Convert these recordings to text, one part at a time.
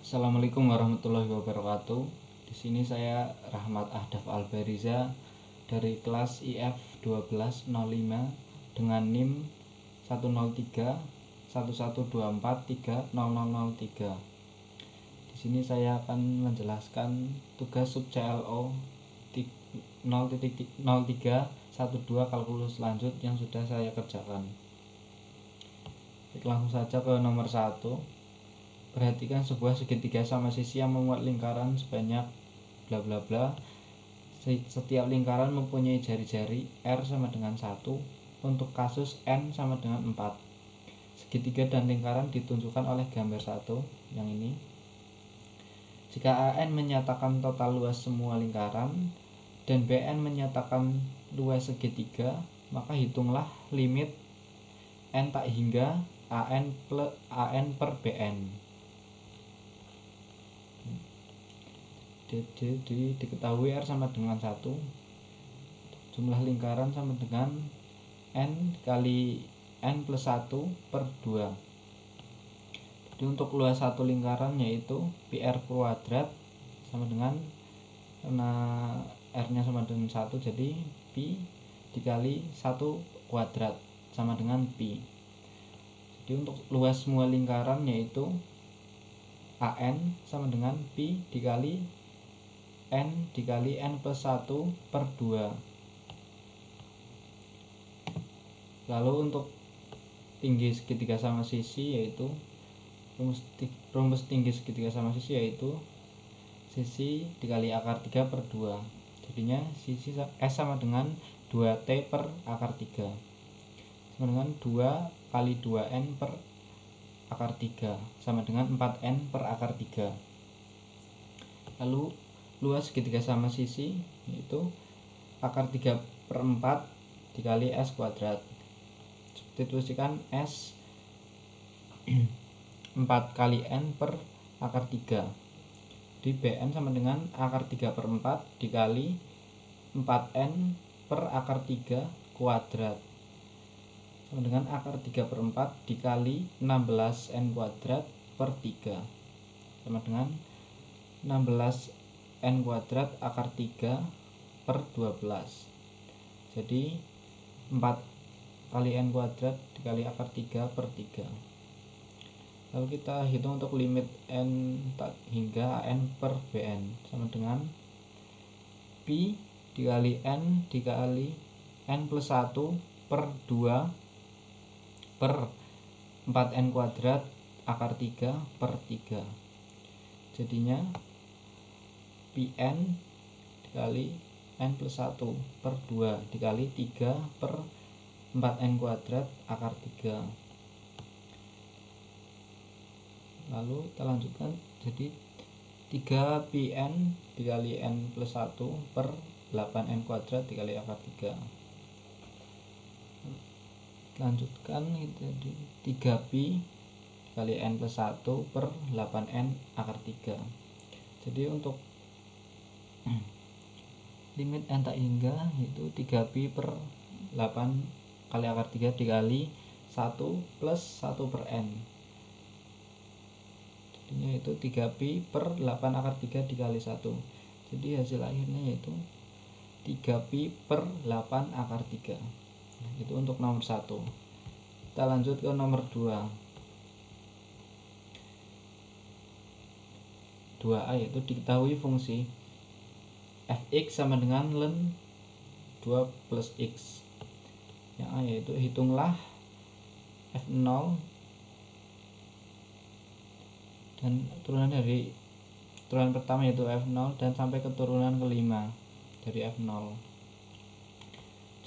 Assalamualaikum warahmatullahi wabarakatuh. Di sini saya Rahmat Ahdaf Albariza dari kelas IF 1205 dengan NIM 1031124300003. Di sini saya akan menjelaskan tugas sub CLO 0.0312 kalkulus lanjut yang sudah saya kerjakan. Langsung saja ke nomor 1. Perhatikan sebuah segitiga sama sisi yang memuat lingkaran sebanyak bla bla bla. Setiap lingkaran mempunyai jari-jari R sama dengan 1 untuk kasus N sama dengan 4. Segitiga dan lingkaran ditunjukkan oleh gambar 1 yang ini. Jika AN menyatakan total luas semua lingkaran dan BN menyatakan luas segitiga, maka hitunglah limit N tak hingga AN per BN. Jadi diketahui R sama dengan 1, jumlah lingkaran sama dengan N kali N plus 1 per 2. Jadi untuk luas satu lingkaran yaitu PR kuadrat sama dengan, karena R nya sama dengan 1, jadi Pi dikali 1 kuadrat sama dengan Pi. Jadi untuk luas semua lingkaran yaitu AN sama dengan Pi dikali N dikali N plus 1 per 2. Lalu untuk tinggi segitiga sama sisi yaitu rumus tinggi segitiga sama sisi yaitu sisi dikali akar 3 per 2. Jadinya sisi S sama dengan 2T per akar 3 sama dengan 2 kali 2N per akar 3 sama dengan 4N per akar 3. Lalu luas segitiga sama sisi yaitu akar 3 per 4 dikali S kuadrat. Substitusikan S 4 kali N per akar 3. Di BN sama dengan akar 3 per 4 dikali 4N per akar 3 kuadrat sama dengan akar 3 per 4 dikali 16N kuadrat per 3 sama dengan 16N kuadrat akar 3 per 12. Jadi 4 kali N kuadrat dikali akar 3 per 3. Lalu kita hitung untuk limit N hingga N per BN sama dengan Pi dikali N dikali N plus 1 per 2 per 4N kuadrat akar 3 per 3. Jadinya Pn dikali N plus 1 per 2 dikali 3 per 4N kuadrat akar 3. Lalu kita lanjutkan, jadi 3 Pn dikali N plus 1 per 8N kuadrat dikali akar 3. Lanjutkan, jadi 3Pi dikali N plus 1 per 8N akar 3. Jadi untuk limit N tak hingga itu 3Pi per 8 kali akar 3 dikali 1 plus 1 per N. Jadinya itu 3Pi per 8 akar 3 dikali 1. Jadi hasil akhirnya yaitu 3Pi per 8 akar 3. Nah, itu untuk nomor 1. Kita lanjut ke nomor 2. 2A yaitu diketahui fungsi fx sama dengan ln 2 plus x. Yang A yaitu hitunglah f0 dan turunan dari turunan pertama yaitu f0 dan sampai ke turunan kelima dari f0.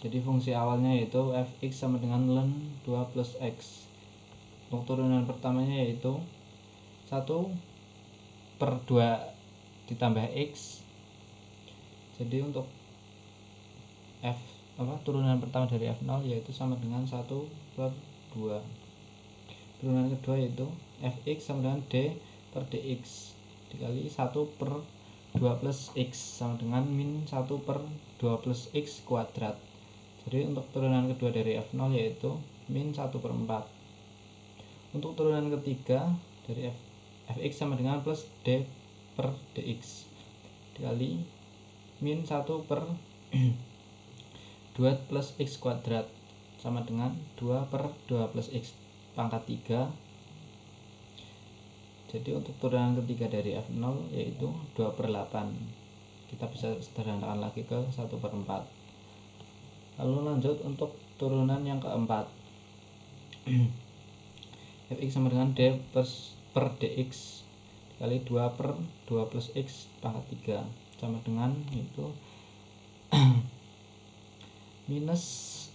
Jadi fungsi awalnya yaitu fx sama dengan ln 2 plus x. Untuk turunan pertamanya yaitu 1 per 2 ditambah x. Jadi untuk turunan pertama dari f0 yaitu sama dengan 1 per 2. Turunan kedua yaitu fx sama dengan d per dx dikali 1 per 2 plus x sama dengan min 1 per 2 plus x kuadrat. Jadi untuk turunan kedua dari f0 yaitu min 1 per 4. Untuk turunan ketiga dari fx sama dengan plus d per dx dikali min 1 per 2 plus x kuadrat sama dengan 2 per 2 plus x pangkat 3. Jadi untuk turunan ketiga dari f0 yaitu 2 per 8. Kita bisa sederhanakan lagi ke 1 per 4. Lalu lanjut untuk turunan yang keempat. fx sama dengan d per dx dikali 2 per 2 plus x pangkat 3 sama dengan itu minus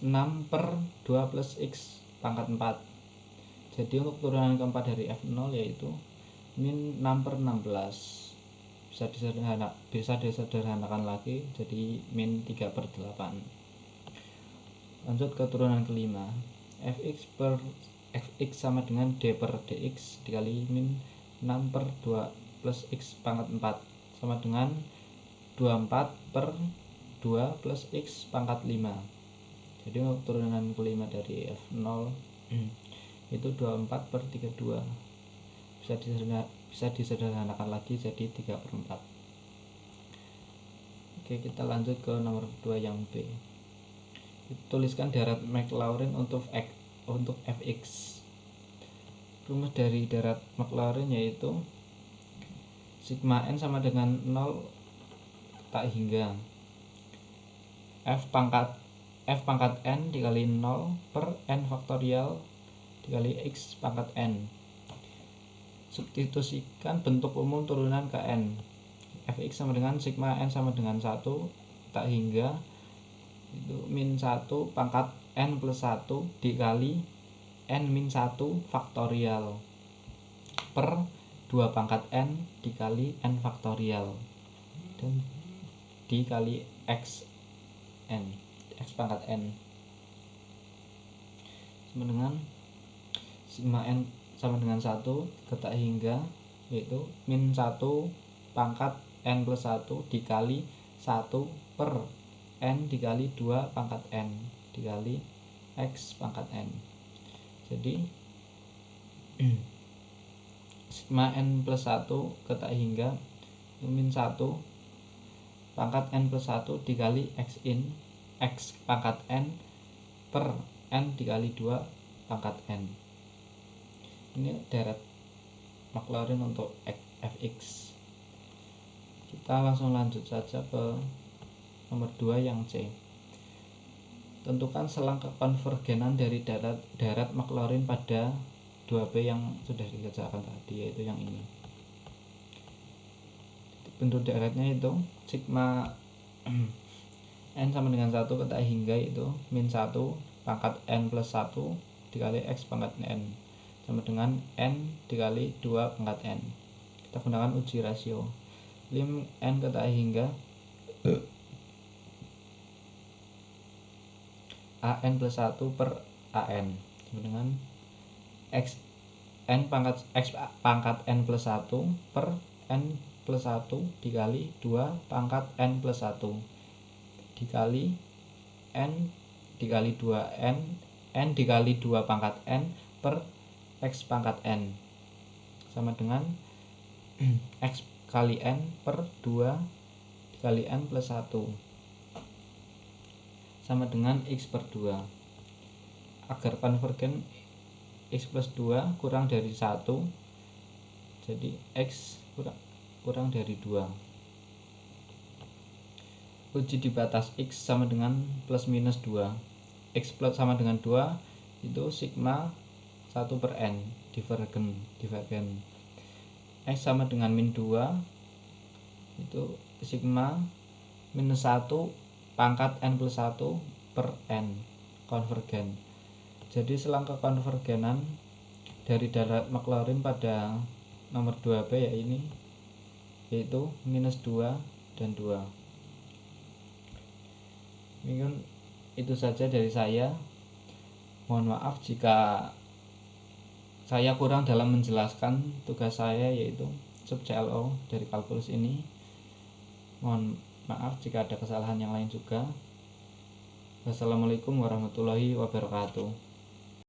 6 per 2 plus x pangkat 4. Jadi untuk turunan keempat dari f0 yaitu min 6 per 16. Bisa disederhanakan lagi jadi min 3 per 8. Lanjut ke turunan kelima. fx sama dengan d per dx dikali min 6 per 2 plus x pangkat 4 sama dengan 24 per 2 plus x pangkat 5. Jadi untuk turunan kelima dari f0 itu 24 per 32. Bisa disederhanakan lagi jadi 3 per 4. Oke, kita lanjut ke nomor 2 yang B. Tuliskan darat Maclaurin untuk fx. Rumus dari darat Maclaurin yaitu sigma n sama dengan 0 tak hingga f pangkat n dikali 0 per n faktorial dikali x pangkat n. Substitusikan bentuk umum turunan ke n. fx sama dengan sigma n sama dengan 1 tak hingga itu min 1 pangkat n plus 1 dikali n min 1 faktorial per 2 pangkat n dikali n faktorial dan dikali x pangkat n sama dengan sigma n sama dengan 1 ke tak hingga yaitu min 1 pangkat n plus 1 dikali 1 per n dikali 2 pangkat n dikali x pangkat n. Jadi sigma n plus 1 ke tak hingga min 1 pangkat n plus 1 dikali x pangkat n per n dikali 2 pangkat n. Ini darat Maclaurin untuk fx. Kita langsung lanjut saja ke nomor 2 yang C. Tentukan selang kekonvergenan dari darat Maclaurin pada 2B yang sudah dikerjakan tadi, yaitu yang ini. Bentuk daratnya itu sigma n sama dengan 1 ke tak hingga itu min 1 pangkat n plus 1 dikali x pangkat n sama dengan n dikali 2 pangkat n. Kita gunakan uji rasio. Lim n ke tak hingga an plus 1 per an sama dengan x pangkat n plus 1 per n plus 1 dikali 2 pangkat n plus 1 dikali n dikali 2 n dikali 2 pangkat n per x pangkat n sama dengan x kali n per 2 dikali n plus 1 sama dengan x per 2. Agar konvergen x plus 2 kurang dari 1, jadi x kurang dari 2. Uji di batas x sama dengan plus minus 2. X plus sama dengan 2 itu sigma 1 per n divergen. X sama dengan min 2 itu sigma minus 1 pangkat n plus 1 per n konvergen. Jadi selang kekonvergenan dari darat Maclaurin pada nomor 2B ya ini yaitu minus 2 dan 2. Mungkin itu saja dari saya. Mohon maaf jika saya kurang dalam menjelaskan tugas saya yaitu sub CLO dari kalkulus ini. Mohon maaf jika ada kesalahan yang lain juga. Wassalamualaikum warahmatullahi wabarakatuh.